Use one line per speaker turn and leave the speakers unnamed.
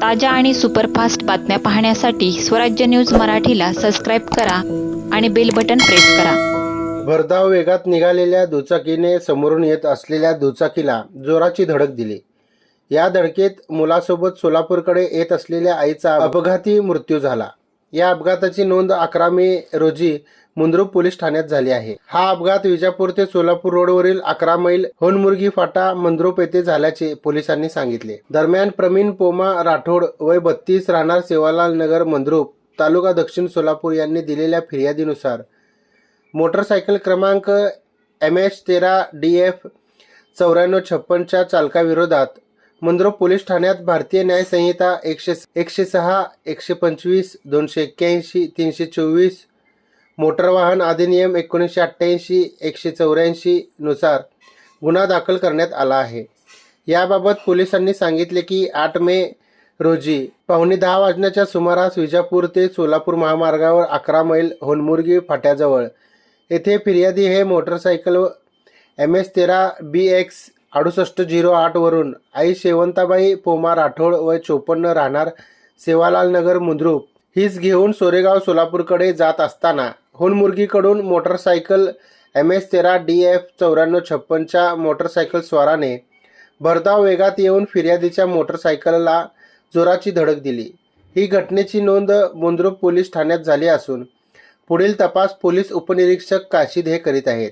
ताज्या आणि सुपरफास्ट बातम्या पाहण्यासाठी स्वराज्य न्यूज मराठीला सबस्क्राईब करा आणि बेल बटन प्रेस करा।
भरधाव वेगात निघालेल्या दुचाकीने समोरून येत असलेल्या दुचाकीला जोराची धडक दिली। या धडकेत मुलासोबत सोलापूरकडे येत असलेल्या आईचा अपघाती मृत्यू झाला। या अपघाताची नोंद 11 मे रोजी मुंद्रुप पोलीस ठाण्यात झाली आहे। हा अपघात विजापूर ते सोलापूर रोडवरील 11 मैल होनमुर्गी फाटा मंद्रुप येथे झाल्याचे पोलिसांनी सांगितले। दरम्यान प्रवीण पोमा राठोड वय 32 राहणार सेवालाल नगर मंद्रुप तालुका दक्षिण सोलापूर यांनी दिलेल्या फिर्यादीनुसार मोटरसायकल क्रमांक MH13DF 9456 च्या चालकाविरोधात मंद्रुप पोलीस ठाण्यात भारतीय न्याय संहिता 106, 125, 281, 324, मोटर वाहन अधिनियम 1988, 184 नुसार गुन्हा दाखल करण्यात आला आहे। याबाबत पोलिसांनी सांगितले की 8 मे रोजी 9:15 वाजण्याच्या सुमारास विजापूर ते सोलापूर महामार्गावर 11 मैल होनमुर्गी फाट्याजवळ येथे फिर्यादी हे मोटरसायकल MH13BX 6808 वरून आई शेवंताबाई पोमा राठोड वय 54 राहणार सेवालाल नगर मंद्रुप हीच घेऊन सोरेगाव सोलापूरकडे जात असताना होनमुर्गीकडून मोटरसायकल MH13DF 9456 च्या मोटरसायकल स्वाराने भरधाव वेगात येऊन फिर्यादीच्या मोटरसायकलला जोराची धडक दिली। ही घटनेची नोंद मंद्रुप पोलीस ठाण्यात झाली असून पुढील तपास पोलीस उपनिरीक्षक काशीद हे करीत आहेत।